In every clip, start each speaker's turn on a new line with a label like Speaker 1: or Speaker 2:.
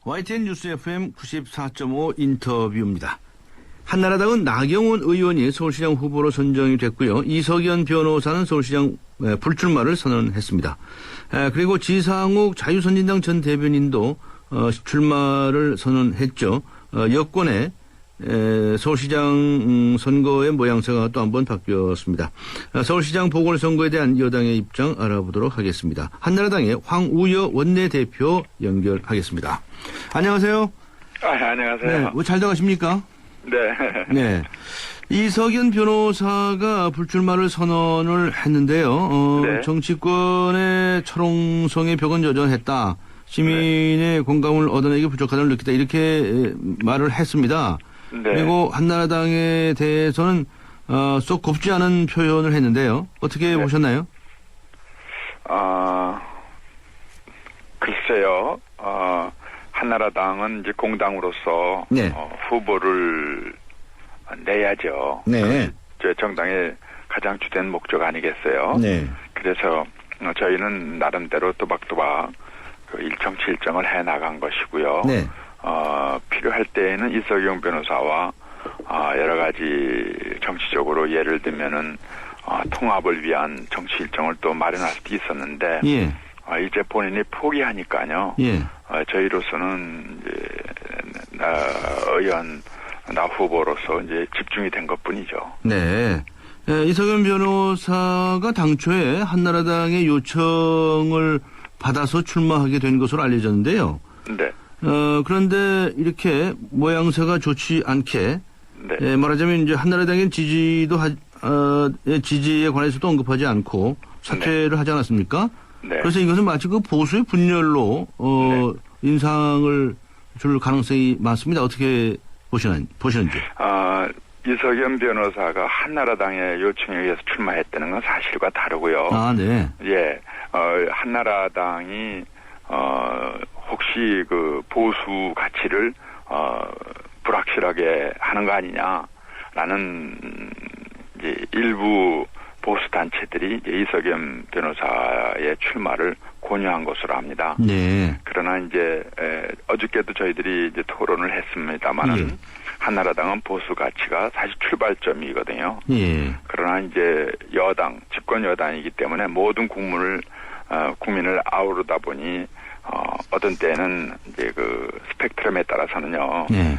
Speaker 1: YTN 뉴스 FM 94.5 인터뷰입니다. 한나라당은 나경원 의원이 서울시장 후보로 선정이 됐고요. 이석연 변호사는 서울시장 불출마를 선언했습니다. 그리고 지상욱 자유선진당 전 대변인도 출마를 선언했죠. 여권의 서울시장 선거의 모양새가 또 한 번 바뀌었습니다. 서울시장 보궐선거에 대한 여당의 입장 알아보도록 하겠습니다. 한나라당의 황우여 원내대표 연결하겠습니다. 안녕하세요.
Speaker 2: 안녕하세요.
Speaker 1: 네, 잘 나가십니까?
Speaker 2: 네.
Speaker 1: 네. 이석연 변호사가 불출마를 선언을 했는데요.
Speaker 2: 네.
Speaker 1: 정치권의 철옹성의 벽은 여전했다. 시민의 공감을 얻어내기 부족하다는 느끼다. 이렇게 말을 했습니다.
Speaker 2: 네.
Speaker 1: 그리고 한나라당에 대해서는 쏙 곱지 않은 표현을 했는데요. 어떻게
Speaker 2: 네.
Speaker 1: 보셨나요?
Speaker 2: 글쎄요. 한나라당은 이제 공당으로서
Speaker 1: 네.
Speaker 2: 후보를 내야죠.
Speaker 1: 네.
Speaker 2: 제 정당의 가장 주된 목적 아니겠어요?
Speaker 1: 네.
Speaker 2: 그래서 저희는 나름대로 또박또박 그 일정칠정을 해 나간 것이고요.
Speaker 1: 네.
Speaker 2: 필요할 때에는 이석영 변호사와 여러 가지 정치적으로 예를 들면은 통합을 위한 정치 일정을 또 마련할 수도 있었는데
Speaker 1: 예.
Speaker 2: 이제 본인이 포기하니까요.
Speaker 1: 예.
Speaker 2: 저희로서는 이제 나 후보로서 이제 집중이 된 것뿐이죠.
Speaker 1: 네. 이석연 변호사가 당초에 한나라당의 요청을 받아서 출마하게 된 것으로 알려졌는데요.
Speaker 2: 네.
Speaker 1: 그런데 이렇게 모양새가 좋지 않게
Speaker 2: 네.
Speaker 1: 말하자면 이제 한나라당의 지지에 관해서도 언급하지 않고 사퇴를 하지 않았습니까?
Speaker 2: 네.
Speaker 1: 그래서 이것은 마치 그 보수의 분열로
Speaker 2: 네.
Speaker 1: 인상을 줄 가능성이 많습니다. 어떻게 보시는지?
Speaker 2: 이석연 변호사가 한나라당의 요청에 의해서 출마했다는 건 사실과 다르고요.
Speaker 1: 아, 네.
Speaker 2: 예, 한나라당이 혹시 그 보수 가치를 불확실하게 하는 거 아니냐라는 이제 일부 보수 단체들이 이석연 변호사의 출마를 권유한 것으로 압니다.
Speaker 1: 네.
Speaker 2: 그러나 이제 어저께도 저희들이 이제 토론을 했습니다만은
Speaker 1: 예.
Speaker 2: 한나라당은 보수 가치가 사실 출발점이거든요.
Speaker 1: 예.
Speaker 2: 그러나 이제 집권 여당이기 때문에 모든 국민을 아우르다 보니 어떤 때는 이제 그 스펙트럼에 따라서는요.
Speaker 1: 네.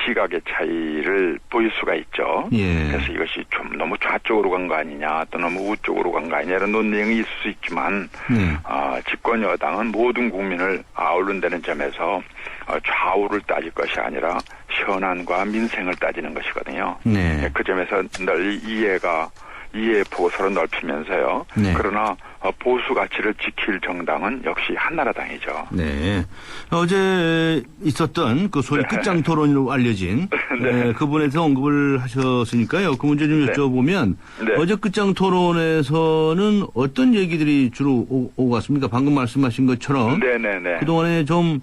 Speaker 2: 시각의 차이를 보일 수가 있죠.
Speaker 1: 예.
Speaker 2: 그래서 이것이 좀 너무 좌쪽으로 간 거 아니냐, 또 너무 우쪽으로 간 거 아니냐 이런 논쟁이 있을 수 있지만
Speaker 1: 네.
Speaker 2: 집권 여당은 모든 국민을 아우른다는 점에서 좌우를 따질 것이 아니라 현안과 민생을 따지는 것이거든요.
Speaker 1: 네.
Speaker 2: 그 점에서 널리 이해 보고서로 넓히면서요.
Speaker 1: 네.
Speaker 2: 그러나 보수 가치를 지킬 정당은 역시 한나라당이죠.
Speaker 1: 네. 어제 있었던 그 소위
Speaker 2: 네.
Speaker 1: 끝장 토론으로 알려진
Speaker 2: 네.
Speaker 1: 그분에 대해서 언급을 하셨으니까요. 그 문제 좀
Speaker 2: 네.
Speaker 1: 여쭤보면
Speaker 2: 네.
Speaker 1: 어제 끝장 토론에서는 어떤 얘기들이 주로 오고 갔습니까? 방금 말씀하신 것처럼
Speaker 2: 네네네.
Speaker 1: 그동안에 좀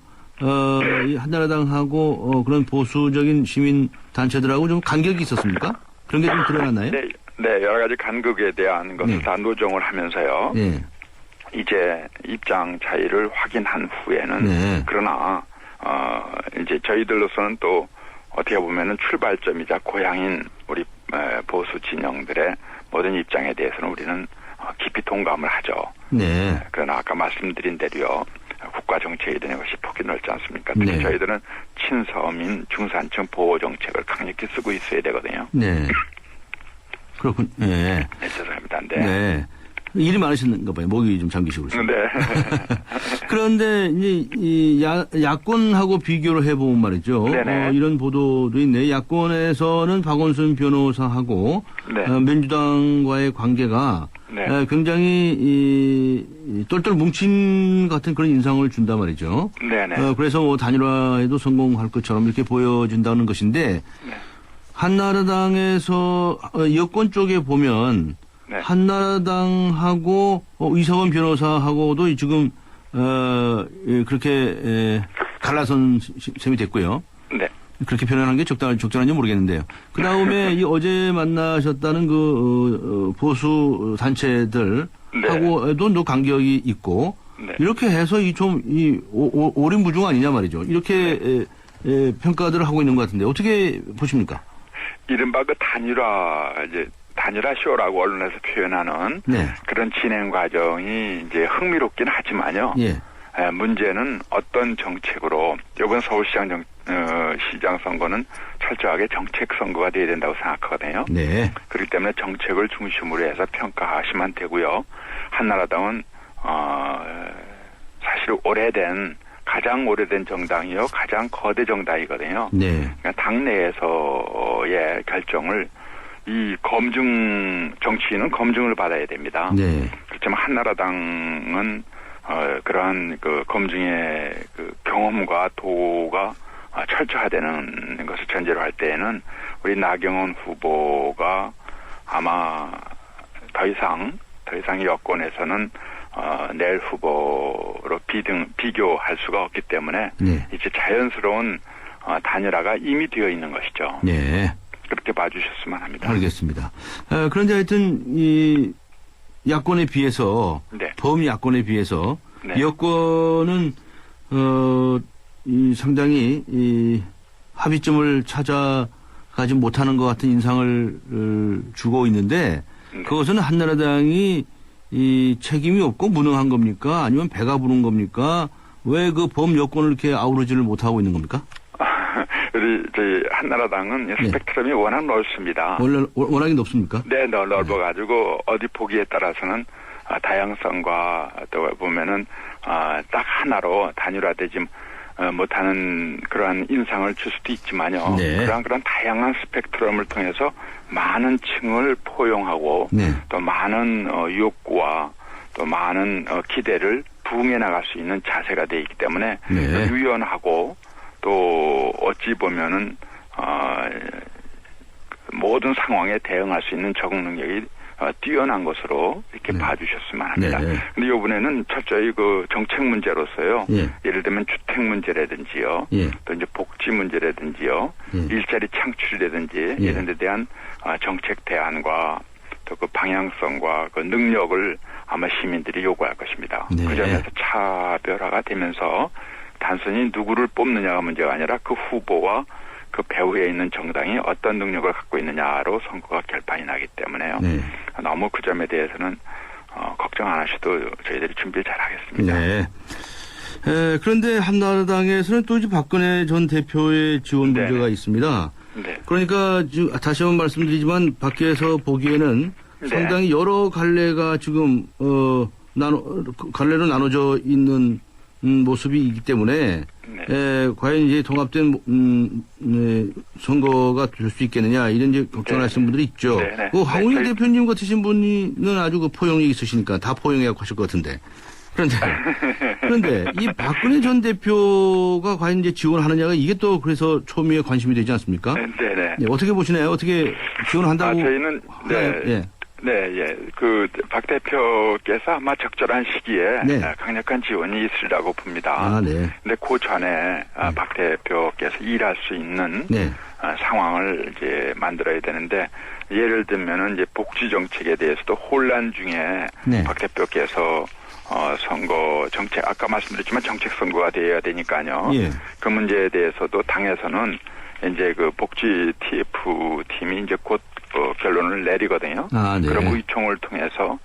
Speaker 1: 이 한나라당하고 그런 보수적인 시민 단체들하고 좀 간격이 있었습니까? 그런 게 좀 드러났나요?
Speaker 2: 네, 여러 가지 간극에 대한 것을
Speaker 1: 네.
Speaker 2: 다 노정을 하면서요.
Speaker 1: 네.
Speaker 2: 이제 입장 차이를 확인한 후에는
Speaker 1: 네.
Speaker 2: 그러나 이제 저희들로서는 또 어떻게 보면은 출발점이자 고향인 우리 보수 진영들의 모든 입장에 대해서는 우리는 깊이 동감을 하죠.
Speaker 1: 네.
Speaker 2: 그러나 아까 말씀드린 대로요. 국가 정책에 대한 것이 폭이 넓지 않습니까? 특히
Speaker 1: 네.
Speaker 2: 저희들은 친서민 중산층 보호 정책을 강력히 쓰고 있어야 되거든요.
Speaker 1: 네. 그렇군. 네.
Speaker 2: 네, 죄송합니다. 네.
Speaker 1: 네. 일이 많으신가 봐요. 목이 좀 잠기시고 있어요.
Speaker 2: 네.
Speaker 1: 그런데 이제 이 야권하고 비교를 해보면 말이죠.
Speaker 2: 네네.
Speaker 1: 이런 보도도 있네. 야권에서는 박원순 변호사하고
Speaker 2: 네.
Speaker 1: 민주당과의 관계가
Speaker 2: 네.
Speaker 1: 굉장히 똘똘 뭉친 같은 그런 인상을 준단 말이죠.
Speaker 2: 네네.
Speaker 1: 그래서 뭐 단일화에도 성공할 것처럼 이렇게 보여진다는 것인데
Speaker 2: 네.
Speaker 1: 한나라당에서 여권 쪽에 보면
Speaker 2: 네.
Speaker 1: 한나라당하고 이석원 변호사하고도 지금 그렇게 갈라선 셈이 됐고요.
Speaker 2: 네.
Speaker 1: 그렇게 표현한 게 적절한지 모르겠는데요. 그 다음에 이 어제 만나셨다는 그 보수 단체들하고도 또 간격이 있고
Speaker 2: 네.
Speaker 1: 이렇게 해서 오림부중 아니냐 말이죠. 이렇게 평가들을 하고 있는 것 같은데 어떻게 보십니까?
Speaker 2: 이른바 그 단일화 쇼라고 언론에서 표현하는
Speaker 1: 네.
Speaker 2: 그런 진행 과정이 이제 흥미롭긴 하지만요.
Speaker 1: 예.
Speaker 2: 문제는 어떤 정책으로 이번 서울시장 시장 선거는 철저하게 정책 선거가 돼야 된다고 생각하거든요.
Speaker 1: 네.
Speaker 2: 그렇기 때문에 정책을 중심으로 해서 평가하시면 되고요. 한나라당은 사실 가장 오래된 정당이요, 가장 거대 정당이거든요.
Speaker 1: 네.
Speaker 2: 그러니까 당내에서의 결정을 정치인은 검증을 받아야 됩니다.
Speaker 1: 네.
Speaker 2: 그렇지만 한나라당은 그러한 그 검증의 그 경험과 도가 철저하다는 것을 전제로 할 때에는 우리 나경원 후보가 아마 더 이상 여권에서는 낼 후보로 비교할 수가 없기 때문에
Speaker 1: 네.
Speaker 2: 이제 자연스러운 단일화가 이미 되어 있는 것이죠.
Speaker 1: 네.
Speaker 2: 그렇게 봐주셨으면 합니다.
Speaker 1: 알겠습니다. 그런데 하여튼 이 야권에 비해서
Speaker 2: 네.
Speaker 1: 범야권에 비해서
Speaker 2: 네.
Speaker 1: 여권은 상당히 합의점을 찾아가지 못하는 것 같은 인상을 주고 있는데
Speaker 2: 네.
Speaker 1: 그것은 한나라당이 책임이 없고 무능한 겁니까? 아니면 배가 부른 겁니까? 왜 그 범여권을 이렇게 아우르지를 못하고 있는 겁니까?
Speaker 2: 우리 저희 한나라당은 스펙트럼이 워낙 넓습니다.
Speaker 1: 워낙에 높습니까?
Speaker 2: 네, 넓어가지고 어디 보기에 따라서는 다양성과 또 보면은 딱 하나로 단일화되지 못하는 그러한 인상을 줄 수도 있지만요.
Speaker 1: 네.
Speaker 2: 그런 다양한 스펙트럼을 통해서 많은 층을 포용하고
Speaker 1: 네.
Speaker 2: 또 많은 욕구와 또 많은 기대를 부응해 나갈 수 있는 자세가 돼 있기 때문에
Speaker 1: 네.
Speaker 2: 유연하고 또 어찌 보면은 모든 상황에 대응할 수 있는 적응 능력이 뛰어난 것으로 이렇게
Speaker 1: 네.
Speaker 2: 봐주셨으면 합니다.
Speaker 1: 네.
Speaker 2: 근데 이번에는 철저히 그 정책 문제로서요.
Speaker 1: 예.
Speaker 2: 예를 들면 주택 문제라든지요.
Speaker 1: 예.
Speaker 2: 또 이제 복지 문제라든지요.
Speaker 1: 예.
Speaker 2: 일자리 창출이라든지
Speaker 1: 예.
Speaker 2: 이런 데 대한 정책 대안과 또 그 방향성과 그 능력을 아마 시민들이 요구할 것입니다.
Speaker 1: 네.
Speaker 2: 그 점에서 차별화가 되면서 단순히 누구를 뽑느냐가 문제가 아니라 그 후보와 그 배후에 있는 정당이 어떤 능력을 갖고 있느냐로 선거가 결판이 나기 때문에요.
Speaker 1: 네.
Speaker 2: 너무 그 점에 대해서는 걱정 안 하셔도 저희들이 준비를 잘 하겠습니다.
Speaker 1: 네. 그런데 한나라당에서는 또 이제 박근혜 전 대표의 지원
Speaker 2: 네네.
Speaker 1: 문제가 있습니다.
Speaker 2: 네.
Speaker 1: 그러니까 지금 다시 한번 말씀드리지만 밖에서 보기에는
Speaker 2: 네.
Speaker 1: 상당히 여러 갈래가 지금 갈래로 나눠져 있는 모습이 있기 때문에
Speaker 2: 네.
Speaker 1: 과연 이제 통합된 선거가 될 수 있겠느냐 이런 이제 걱정하시는 분들이 있죠.
Speaker 2: 네네.
Speaker 1: 그 황운희
Speaker 2: 네,
Speaker 1: 대표님 같으신 분은 아주 그 포용력이 있으시니까 다 포용해갖고 하실 것 같은데. 그런데 이 박근혜 전 대표가 과연 이제 지원하느냐가 이게 또 그래서 초미의 관심이 되지 않습니까?
Speaker 2: 네네.
Speaker 1: 네, 어떻게 보시나요? 어떻게 지원한다고?
Speaker 2: 저희는
Speaker 1: 예.
Speaker 2: 네. 그 박 대표께서 아마 적절한 시기에
Speaker 1: 네.
Speaker 2: 강력한 지원이 있으리라고 봅니다.
Speaker 1: 아, 네.
Speaker 2: 근데 그 전에 박 대표께서 일할 수 있는
Speaker 1: 네.
Speaker 2: 상황을 이제 만들어야 되는데 예를 들면은 이제 복지 정책에 대해서도 혼란 중에
Speaker 1: 네.
Speaker 2: 박 대표께서 선거 정책 아까 말씀드렸지만 정책 선거가 되어야 되니까요.
Speaker 1: 예.
Speaker 2: 그 문제에 대해서도 당에서는 이제 그 복지 TF 팀이 이제 곧 결론을 내리거든요.
Speaker 1: 아, 네.
Speaker 2: 그럼 의총을 통해서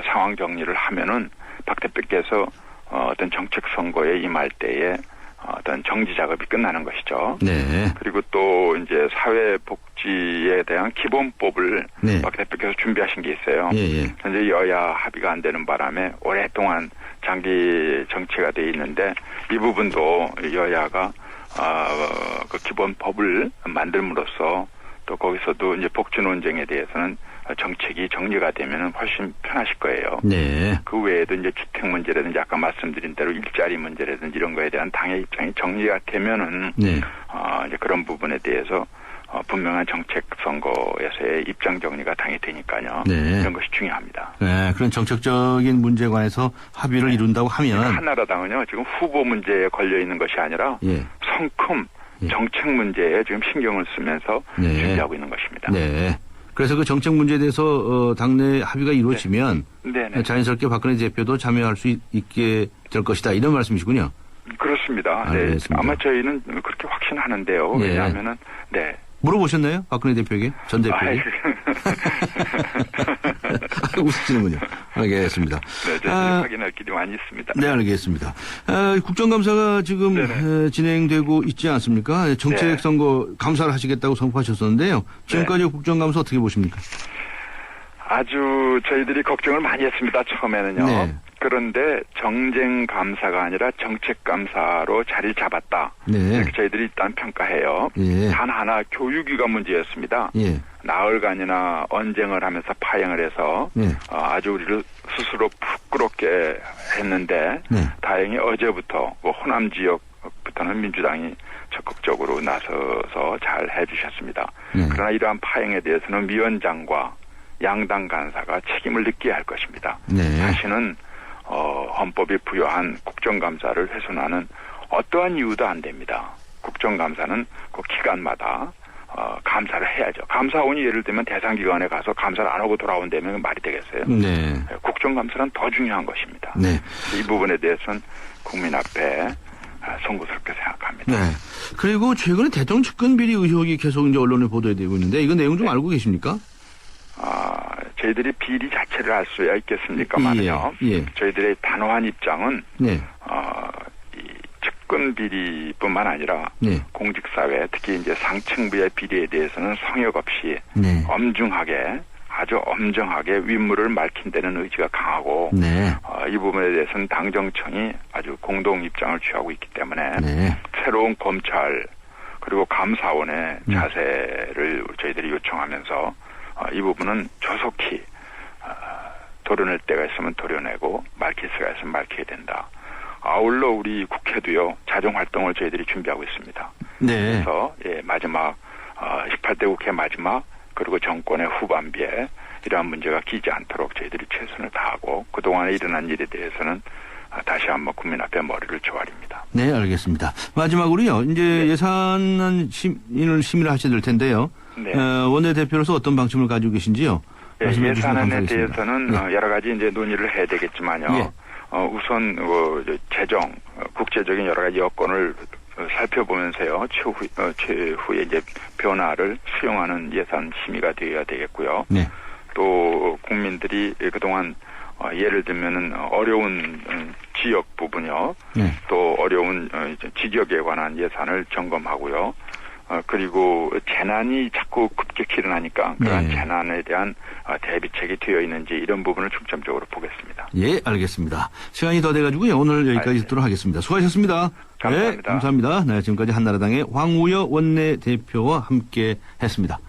Speaker 2: 상황 정리를 하면은 박 대표께서 어떤 정책 선거에 임할 때에 어떤 정지 작업이 끝나는 것이죠.
Speaker 1: 네.
Speaker 2: 그리고 또 이제 사회복지에 대한 기본법을
Speaker 1: 네.
Speaker 2: 박 대표께서 준비하신 게 있어요.
Speaker 1: 예.
Speaker 2: 현재 여야 합의가 안 되는 바람에 오랫동안 장기 정치가 돼 있는데 이 부분도 여야가 그 기본법을 만들므로써 또 거기서도 이제 복지 논쟁에 대해서는 정책이 정리가 되면 훨씬 편하실 거예요.
Speaker 1: 네.
Speaker 2: 그 외에도 이제 주택 문제라든지 아까 말씀드린 대로 일자리 문제라든지 이런 거에 대한 당의 입장이 정리가 되면은
Speaker 1: 네.
Speaker 2: 이제 그런 부분에 대해서 분명한 정책 선거에서의 입장 정리가 당이 되니까요.
Speaker 1: 네.
Speaker 2: 이런 것이 중요합니다.
Speaker 1: 네. 그런 정책적인 문제에 관해서 합의를 이룬다고 하면
Speaker 2: 한나라당은요 지금 후보 문제에 걸려 있는 것이 아니라
Speaker 1: 예.
Speaker 2: 성큼
Speaker 1: 예.
Speaker 2: 정책 문제에 지금 신경을 쓰면서
Speaker 1: 네.
Speaker 2: 준비하고 있는 것입니다.
Speaker 1: 네. 그래서 그 정책 문제에 대해서 당내 합의가 이루어지면
Speaker 2: 네네.
Speaker 1: 자연스럽게 박근혜 대표도 참여할 수 있게 될 것이다. 이런 말씀이시군요.
Speaker 2: 그렇습니다. 네.
Speaker 1: 알겠습니다.
Speaker 2: 아마 저희는 그렇게 확신하는데요.
Speaker 1: 예.
Speaker 2: 왜냐하면은 네.
Speaker 1: 물어보셨나요? 박근혜 대표에게? 전 대표에게? 웃으시는군요. 알겠습니다.
Speaker 2: 네, 저희들이 확인할 길이 많이 있습니다.
Speaker 1: 네, 알겠습니다. 국정감사가 지금 진행되고 있지 않습니까? 정책선거 감사를 하시겠다고 선포하셨었는데요. 지금까지 국정감사 어떻게 보십니까?
Speaker 2: 아주 저희들이 걱정을 많이 했습니다. 처음에는요.
Speaker 1: 네.
Speaker 2: 그런데 정쟁감사가 아니라 정책감사로 자리를 잡았다.
Speaker 1: 네.
Speaker 2: 이렇게 저희들이 일단 평가해요.
Speaker 1: 예.
Speaker 2: 단 하나 교육위가 문제였습니다.
Speaker 1: 예.
Speaker 2: 나흘간이나 언쟁을 하면서 파행을 해서
Speaker 1: 네.
Speaker 2: 아주 우리를 스스로 부끄럽게 했는데
Speaker 1: 네.
Speaker 2: 다행히 어제부터 호남 지역부터는 민주당이 적극적으로 나서서 잘 해주셨습니다.
Speaker 1: 네.
Speaker 2: 그러나 이러한 파행에 대해서는 위원장과 양당 간사가 책임을 느껴야 할 것입니다.
Speaker 1: 네.
Speaker 2: 다시는 헌법이 부여한 국정감사를 훼손하는 어떠한 이유도 안 됩니다. 국정감사는 그 기간마다 감사를 해야죠. 감사원이 예를 들면 대상기관에 가서 감사를 안 하고 돌아온다면 말이 되겠어요?
Speaker 1: 네.
Speaker 2: 국정감사는 더 중요한 것입니다.
Speaker 1: 네.
Speaker 2: 이 부분에 대해서는 국민 앞에 송구스럽게 생각합니다.
Speaker 1: 네. 그리고 최근에 대통령 측근 비리 의혹이 계속 이제 언론에 보도되고 있는데 이건 내용 좀 알고 계십니까?
Speaker 2: 저희들이 비리 자체를 알 수야 있겠습니까만요.
Speaker 1: 예.
Speaker 2: 저희들의 단호한 입장은
Speaker 1: 네.
Speaker 2: 이 측근 비리뿐만 아니라
Speaker 1: 네.
Speaker 2: 공직사회 특히 이제 상층부의 비리에 대해서는 성역 없이
Speaker 1: 네.
Speaker 2: 엄중하게 아주 엄정하게 윗물을 맑힌다는 의지가 강하고
Speaker 1: 네.
Speaker 2: 이 부분에 대해서는 당정청이 아주 공동 입장을 취하고 있기 때문에
Speaker 1: 네.
Speaker 2: 새로운 검찰 그리고 감사원의 자세를 저희들이 요청하면서 이 부분은 조속히 도려낼 때가 있으면 도려내고 밝힐 수가 있으면 밝혀야 된다. 아울러 우리 국회도요 자정 활동을 저희들이 준비하고 있습니다.
Speaker 1: 네.
Speaker 2: 그래서 마지막 18대 국회 마지막 그리고 정권의 후반기에 이러한 문제가 끼지 않도록 저희들이 최선을 다하고 그동안에 일어난 일에 대해서는 다시 한번 국민 앞에 머리를 조아립니다.
Speaker 1: 네, 알겠습니다. 마지막으로요. 이제 예산안 심의를 하셔야 될 텐데요.
Speaker 2: 네.
Speaker 1: 원내대표로서 어떤 방침을 가지고 계신지요? 말씀해 주시면
Speaker 2: 예산안에
Speaker 1: 감사하겠습니다.
Speaker 2: 대해서는 여러 가지 이제 논의를 해야 되겠지만요.
Speaker 1: 예.
Speaker 2: 우선 재정, 국제적인 여러 가지 여건을 살펴보면서요. 최후의 이제 변화를 수용하는 예산 심의가 되어야 되겠고요.
Speaker 1: 네.
Speaker 2: 또 국민들이 그동안 예를 들면은 어려운 지역 부분요.
Speaker 1: 네.
Speaker 2: 또 어려운 직역에 관한 예산을 점검하고요. 그리고 재난이 자꾸 급격히 일어나니까 그런
Speaker 1: 네.
Speaker 2: 재난에 대한 대비책이 되어 있는지 이런 부분을 중점적으로 보겠습니다.
Speaker 1: 예, 알겠습니다. 시간이 더 돼가지고요. 오늘 여기까지 듣도록 하겠습니다. 수고하셨습니다.
Speaker 2: 감사합니다.
Speaker 1: 네, 감사합니다. 네, 지금까지 한나라당의 황우여 원내대표와 함께 했습니다.